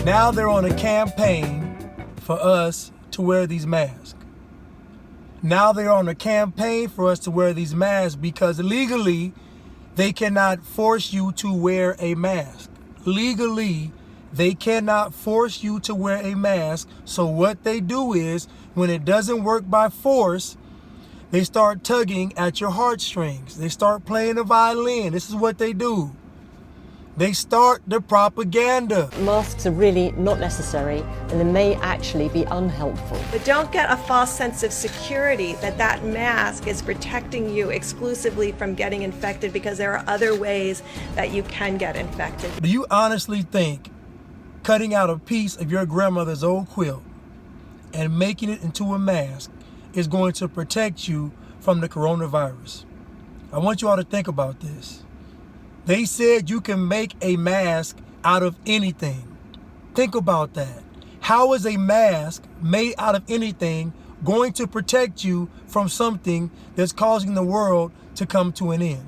Now they're on a campaign for us to wear these masks. Now they're on a campaign for us to wear these masks because legally they cannot force you to wear a mask. Legally, they cannot force you to wear a mask. So what they do is, when it doesn't work by force, they start tugging at your heartstrings. They start playing the violin. This is what they do. They start the propaganda. Masks are really not necessary and they may actually be unhelpful. But don't get a false sense of security that that mask is protecting you exclusively from getting infected, because there are other ways that you can get infected. Do you honestly think cutting out a piece of your grandmother's old quilt and making it into a mask is going to protect you from the coronavirus? I want you all to think about this. They said you can make a mask out of anything. Think about that. How is a mask made out of anything going to protect you from something that's causing the world to come to an end?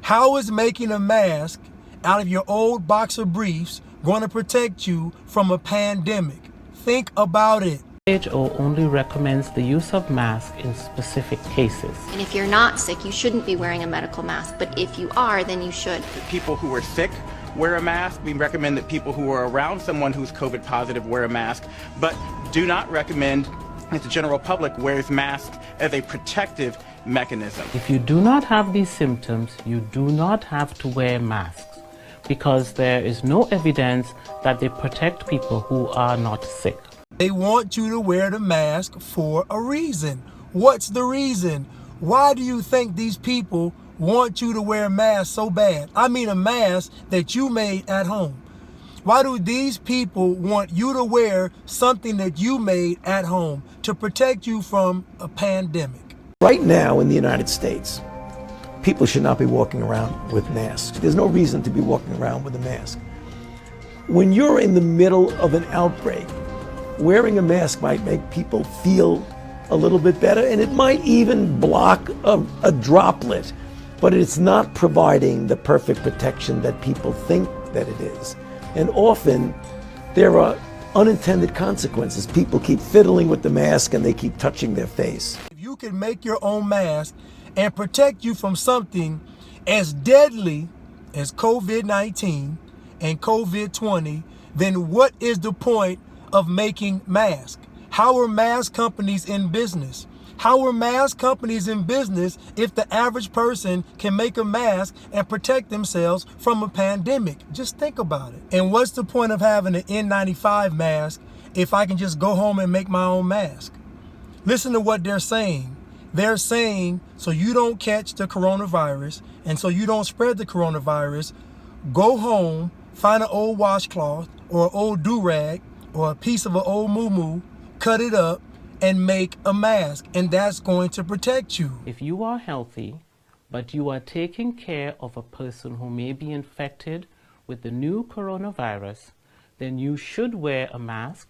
How is making a mask out of your old boxer briefs going to protect you from a pandemic? Think about it. WHO only recommends the use of masks in specific cases. And if you're not sick, you shouldn't be wearing a medical mask. But if you are, then you should. People who are sick wear a mask. We recommend that people who are around someone who's COVID positive wear a mask, but do not recommend that the general public wears masks as a protective mechanism. If you do not have these symptoms, you do not have to wear masks because there is no evidence that they protect people who are not sick. They want you to wear the mask for a reason. What's the reason? Why do you think these people want you to wear a mask so bad? I mean a mask that you made at home. Why do these people want you to wear something that you made at home to protect you from a pandemic? Right now in the United States, people should not be walking around with masks. There's no reason to be walking around with a mask. When you're in the middle of an outbreak, wearing a mask might make people feel a little bit better, and it might even block a droplet, but it's not providing the perfect protection that people think that it is. And often there are unintended consequences. People keep fiddling with the mask and they keep touching their face. If you can make your own mask and protect you from something as deadly as COVID-19 and COVID-20, then what is the point of making masks? How are mask companies in business? How are mask companies in business if the average person can make a mask and protect themselves from a pandemic? Just think about it. And what's the point of having an N95 mask if I can just go home and make my own mask? Listen to what they're saying. They're saying, so you don't catch the coronavirus and so you don't spread the coronavirus, go home, find an old washcloth or an old do-rag or a piece of an old moo-moo, cut it up, and make a mask, and that's going to protect you. If you are healthy, but you are taking care of a person who may be infected with the new coronavirus, then you should wear a mask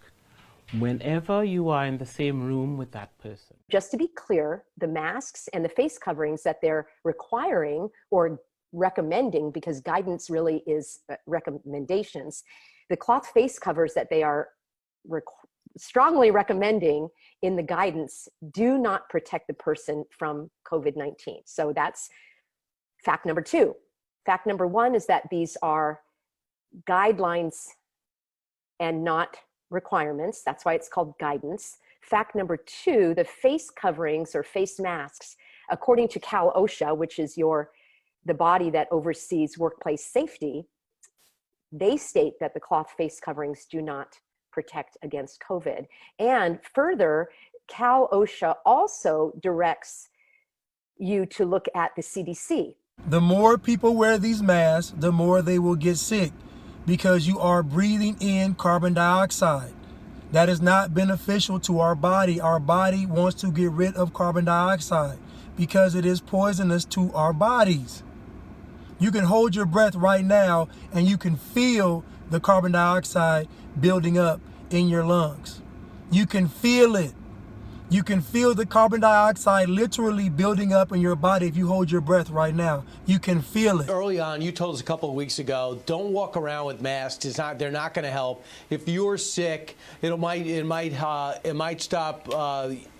whenever you are in the same room with that person. Just to be clear, the masks and the face coverings that they're requiring or recommending, because guidance really is recommendations, the cloth face covers that they are strongly recommending in the guidance do not protect the person from COVID-19. So that's fact number two. Fact number one is that these are guidelines and not requirements. That's why it's called guidance. Fact number two, the face coverings or face masks, according to Cal OSHA, which is the body that oversees workplace safety, they state that the cloth face coverings do not protect against COVID. And further, Cal OSHA also directs you to look at the CDC. The more people wear these masks, the more they will get sick because you are breathing in carbon dioxide. That is not beneficial to our body. Our body wants to get rid of carbon dioxide because it is poisonous to our bodies. You can hold your breath right now and you can feel the carbon dioxide building up in your lungs. You can feel it. You can feel the carbon dioxide literally building up in your body if you hold your breath right now. You can feel it. Early on, you told us a couple of weeks ago, don't walk around with masks. They're not going to help. If you're sick, it might stop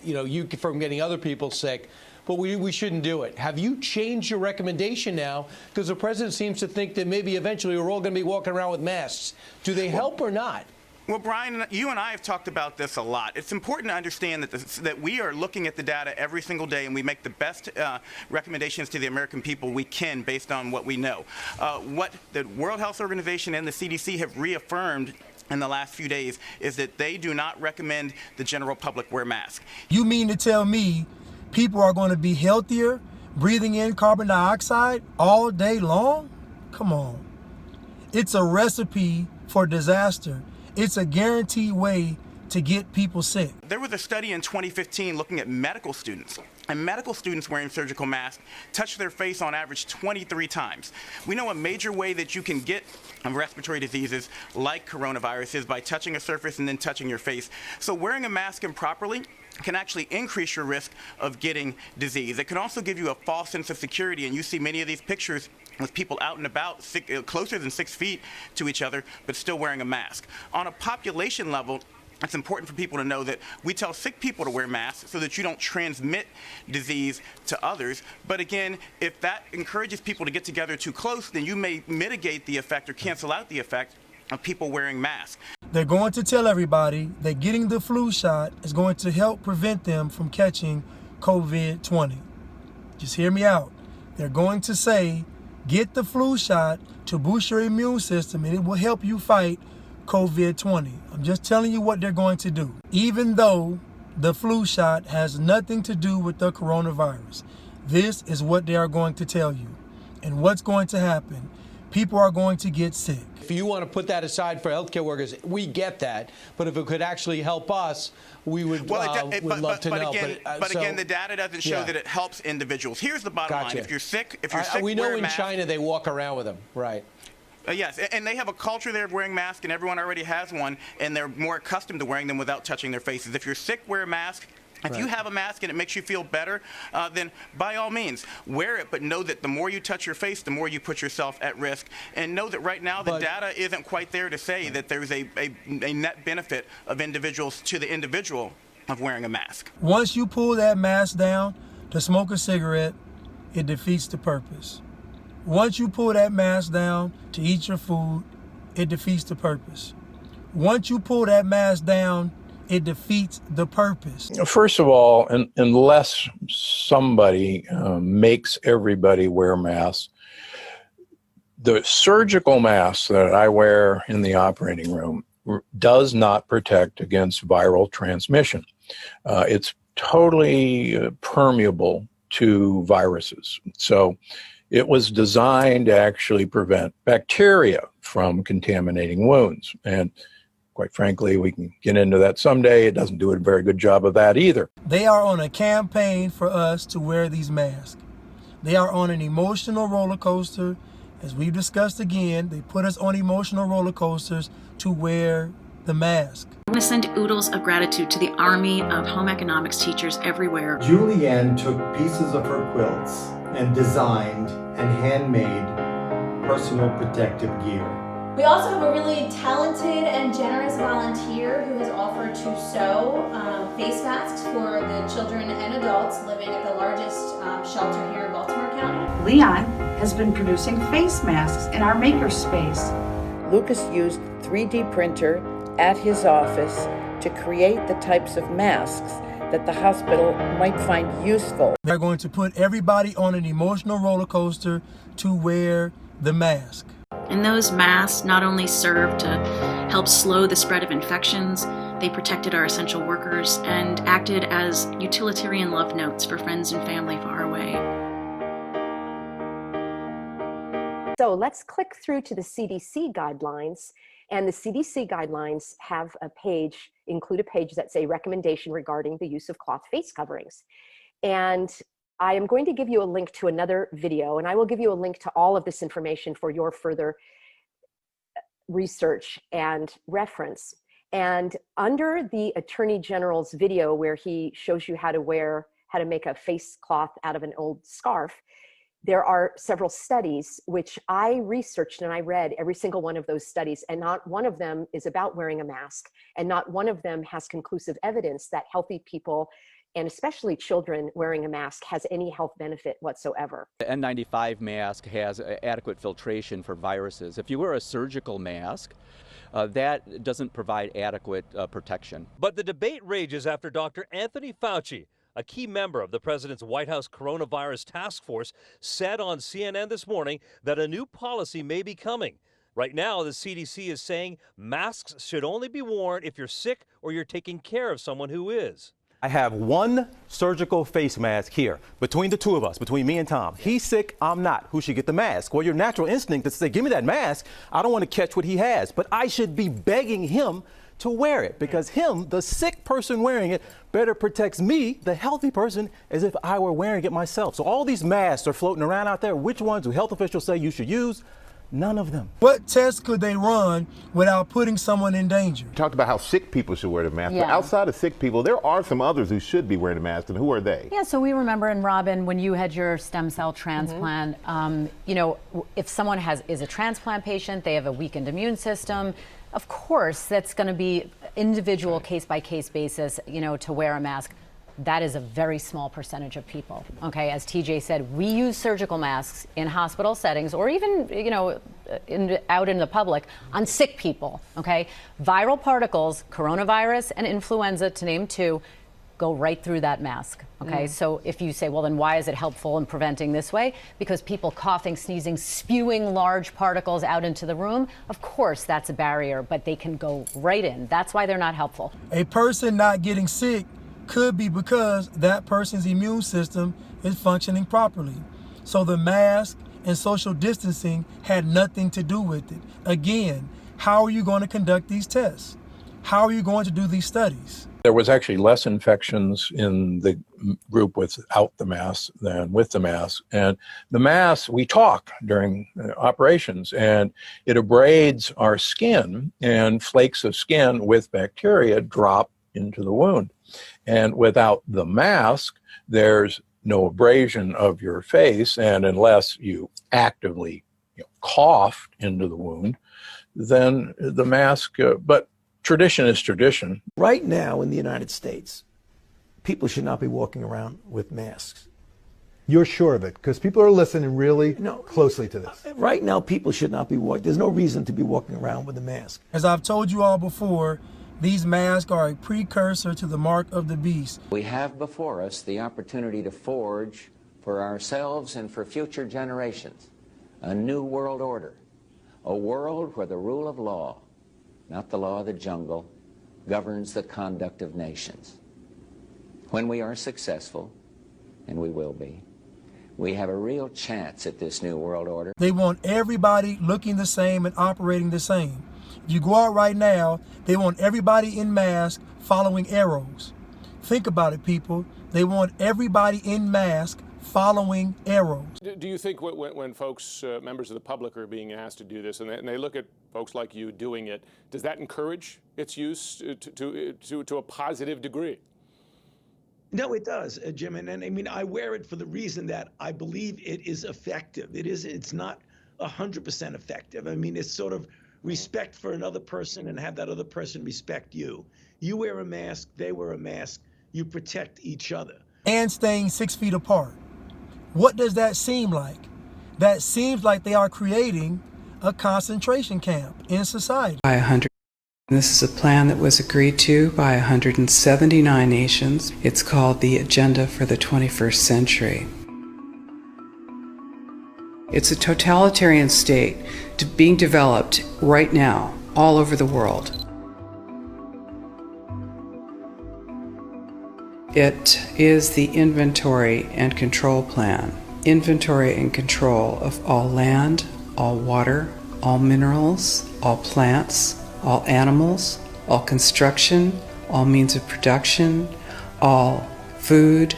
you from getting other people sick. But we shouldn't do it. Have you changed your recommendation now? Because the president seems to think that maybe eventually we're all going to be walking around with masks. Do they help or not? Well, Brian, you and I have talked about this a lot. It's important to understand that we are looking at the data every single day, and we make the best recommendations to the American people we can based on what we know. What the World Health Organization and the CDC have reaffirmed in the last few days is that they do not recommend the general public wear masks. You mean to tell me people are going to be healthier breathing in carbon dioxide all day long? Come on. It's a recipe for disaster. It's a guaranteed way to get people sick. There was a study in 2015 looking at medical students, and medical students wearing surgical masks touch their face on average 23 times. We know a major way that you can get respiratory diseases like coronavirus is by touching a surface and then touching your face. So wearing a mask improperly can actually increase your risk of getting disease. It can also give you a false sense of security, and you see many of these pictures with people out and about closer than 6 feet to each other, but still wearing a mask. On a population level, it's important for people to know that we tell sick people to wear masks so that you don't transmit disease to others. But again, if that encourages people to get together too close, then you may mitigate the effect or cancel out the effect of people wearing masks. They're going to tell everybody that getting the flu shot is going to help prevent them from catching COVID-20. Just hear me out. They're going to say, get the flu shot to boost your immune system and it will help you fight COVID-20. I'm just telling you what they're going to do. Even though the flu shot has nothing to do with the coronavirus, this is what they are going to tell you. And what's going to happen? People are going to get sick. If you want to put that aside for healthcare workers, we get that. But if it could actually help us, we would love to know. But again, the data doesn't show that it helps individuals. Here's the bottom line. If you're sick, we know in China they walk around with them, right? Yes, and they have a culture there of wearing masks, and everyone already has one, and they're more accustomed to wearing them without touching their faces. If you're sick, wear a mask. If you have a mask and it makes you feel better, then by all means, wear it. But know that the more you touch your face, the more you put yourself at risk. And know that right now the data isn't quite there to say that there's a net benefit of individuals to the individual of wearing a mask. Once you pull that mask down to smoke a cigarette, it defeats the purpose. Once you pull that mask down to eat your food, it defeats the purpose. Once you pull that mask down, it defeats the purpose. First of all, unless somebody makes everybody wear masks, the surgical mask that I wear in the operating room does not protect against viral transmission. It's totally permeable to viruses. So it was designed to actually prevent bacteria from contaminating wounds. And quite frankly, we can get into that someday. It doesn't do a very good job of that either. They are on a campaign for us to wear these masks. They are on an emotional roller coaster. As we've discussed again, they put us on emotional roller coasters to wear the mask. I want to send oodles of gratitude to the army of home economics teachers everywhere. Julianne took pieces of her quilts and designed and handmade personal protective gear. We also have a really talented and generous volunteer who has offered to sew face masks for the children and adults living at the largest shelter here in Baltimore County. Leon has been producing face masks in our makerspace. Lucas used 3D printer at his office to create the types of masks that the hospital might find useful. They're going to put everybody on an emotional roller coaster to wear the mask. And those masks not only serve to help slow the spread of infections, they protected our essential workers and acted as utilitarian love notes for friends and family far away. So let's click through to the CDC guidelines. And the CDC guidelines have include a page that's a recommendation regarding the use of cloth face coverings. And I am going to give you a link to another video, and I will give you a link to all of this information for your further research and reference. And under the Attorney General's video where he shows you how to make a face cloth out of an old scarf, there are several studies which I researched, and I read every single one of those studies, and not one of them is about wearing a mask, and not one of them has conclusive evidence that healthy people, and especially children wearing a mask, has any health benefit whatsoever. The N95 mask has adequate filtration for viruses. If you wear a surgical mask, that doesn't provide adequate protection. But the debate rages after Dr. Anthony Fauci, a key member of the president's White House coronavirus task force, said on CNN this morning that a new policy may be coming. Right now, the CDC is saying masks should only be worn if you're sick or you're taking care of someone who is. I have one surgical face mask here between the two of us, between me and Tom. He's sick, I'm not. Who should get the mask? Well, your natural instinct is to say, give me that mask. I don't want to catch what he has, but I should be begging him to wear it, because him, the sick person wearing it, better protects me, the healthy person, as if I were wearing it myself. So all these masks are floating around out there. Which ones do health officials say you should use? None of them. What tests could they run without putting someone in danger? You talked about how sick people should wear the mask, but outside of sick people, there are some others who should be wearing a mask, and who are they? Yeah, so we remember, and Robin, when you had your stem cell transplant, you know, if someone is a transplant patient, they have a weakened immune system, of course, that's going to be individual case-by-case basis, you know, to wear a mask. That is a very small percentage of people. Okay, as TJ said, we use surgical masks in hospital settings, or even, you know, out in the public on sick people. Okay, viral particles, coronavirus and influenza, to name two, go right through that mask. Okay, so if you say, well, then why is it helpful in preventing this way? Because people coughing, sneezing, spewing large particles out into the room, of course that's a barrier, but they can go right in. That's why they're not helpful. A person not getting sick could be because that person's immune system is functioning properly. So the mask and social distancing had nothing to do with it. Again, how are you going to conduct these tests? How are you going to do these studies? There was actually less infections in the group without the mask than with the mask. And the mask, we talk during operations, and it abrades our skin, and flakes of skin with bacteria drop into the wound. And without the mask, there's no abrasion of your face, and unless you actively coughed into the wound, then the mask, but tradition is tradition. Right now in the United States, people should not be walking around with masks. You're sure of it? Because people are listening really closely to this. Right now, people should not be walking. There's no reason to be walking around with a mask. As I've told you all before, these masks are a precursor to the mark of the beast. We have before us the opportunity to forge for ourselves and for future generations a new world order, a world where the rule of law, not the law of the jungle, governs the conduct of nations. When we are successful, and we will be, we have a real chance at this new world order. They want everybody looking the same and operating the same. If you go out right now, they want everybody in mask following arrows. Think about it, people. They want everybody in mask following arrows. Do you think when folks, members of the public, are being asked to do this, and they look at folks like you doing it, does that encourage its use to a positive degree? No, it does, Jim. And I mean, I wear it for the reason that I believe it is effective. It's not 100% effective. I mean, it's sort of respect for another person and have that other person respect you. You wear a mask, they wear a mask, you protect each other. And staying 6 feet apart. What does that seem like? That seems like they are creating a concentration camp in society. This is a plan that was agreed to by 179 nations. It's called the Agenda for the 21st Century. It's a totalitarian state being developed right now all over the world. It is the inventory and control plan. Inventory and control of all land, all water, all minerals, all plants, all animals, all construction, all means of production, all food,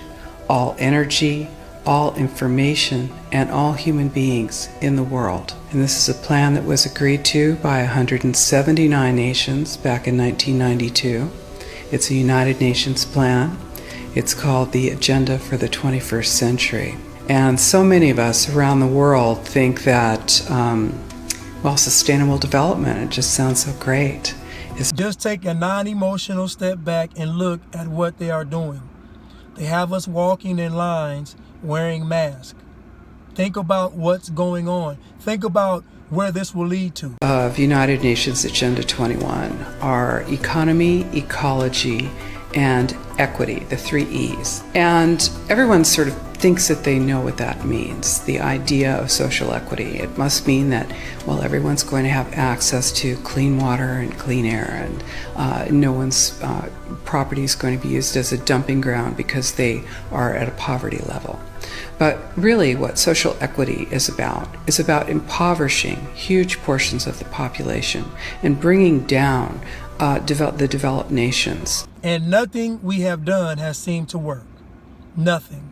all energy, all information, and all human beings in the world. And this is a plan that was agreed to by 179 nations back in 1992. It's a United Nations plan. It's called the Agenda for the 21st Century. And so many of us around the world think that, well, sustainable development, it just sounds so great. Just take a non-emotional step back and look at what they are doing. They have us walking in lines wearing masks. Think about what's going on. Think about where this will lead to. Of United Nations Agenda 21 are economy, ecology, and equity, the 3 E's. And everyone sort of thinks that they know what that means, the idea of social equity. It must mean that, well, everyone's going to have access to clean water and clean air, and no one's property is going to be used as a dumping ground because they are at a poverty level. But really what social equity is about impoverishing huge portions of the population and bringing down the developed nations. And nothing we have done has seemed to work. Nothing.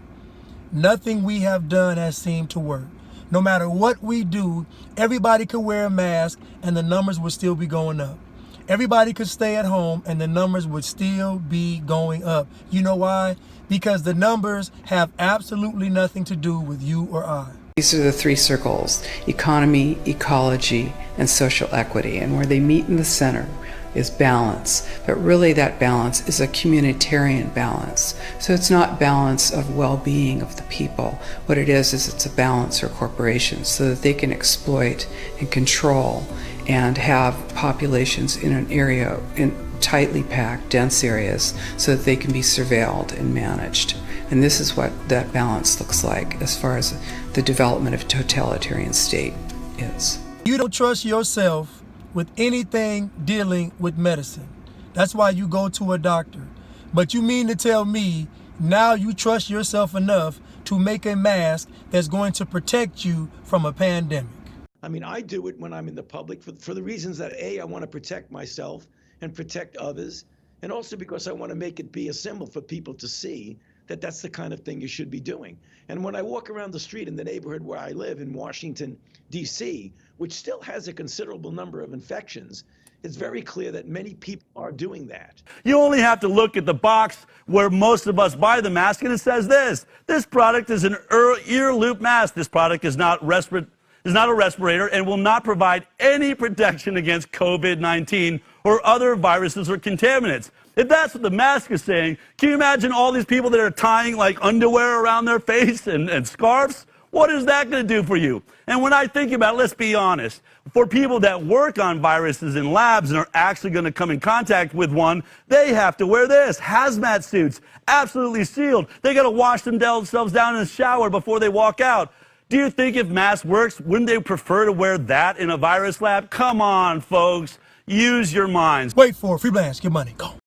Nothing we have done has seemed to work. No matter what we do, everybody could wear a mask and the numbers would still be going up. Everybody could stay at home and the numbers would still be going up. You know why? Because the numbers have absolutely nothing to do with you or I. These are the 3 circles: economy, ecology, and social equity. And where they meet in the center is balance, but really that balance is a communitarian balance. So it's not balance of well-being of the people. What it is it's a balance for corporations so that they can exploit and control and have populations in an area, in tightly packed, dense areas, so that they can be surveilled and managed. And this is what that balance looks like as far as the development of a totalitarian state is. You don't trust yourself with anything dealing with medicine. That's why you go to a doctor. But you mean to tell me now you trust yourself enough to make a mask that's going to protect you from a pandemic? I mean, I do it when I'm in the public for the reasons that A, I want to protect myself and protect others, and also because I want to make it be a symbol for people to see that that's the kind of thing you should be doing. And when I walk around the street in the neighborhood where I live in Washington, D.C., which still has a considerable number of infections, it's very clear that many people are doing that. You only have to look at the box where most of us buy the mask, and it says this product is an ear loop mask. This product is not a respirator and will not provide any protection against COVID-19 or other viruses or contaminants. If that's what the mask is saying, can you imagine all these people that are tying like underwear around their face and scarves? What is that going to do for you? And when I think about it, let's be honest, for people that work on viruses in labs and are actually going to come in contact with one, they have to wear this, hazmat suits, absolutely sealed. They got to wash themselves down in the shower before they walk out. Do you think if masks works, wouldn't they prefer to wear that in a virus lab? Come on, folks. Use your minds. Wait for it. Free blast. Get money. Go.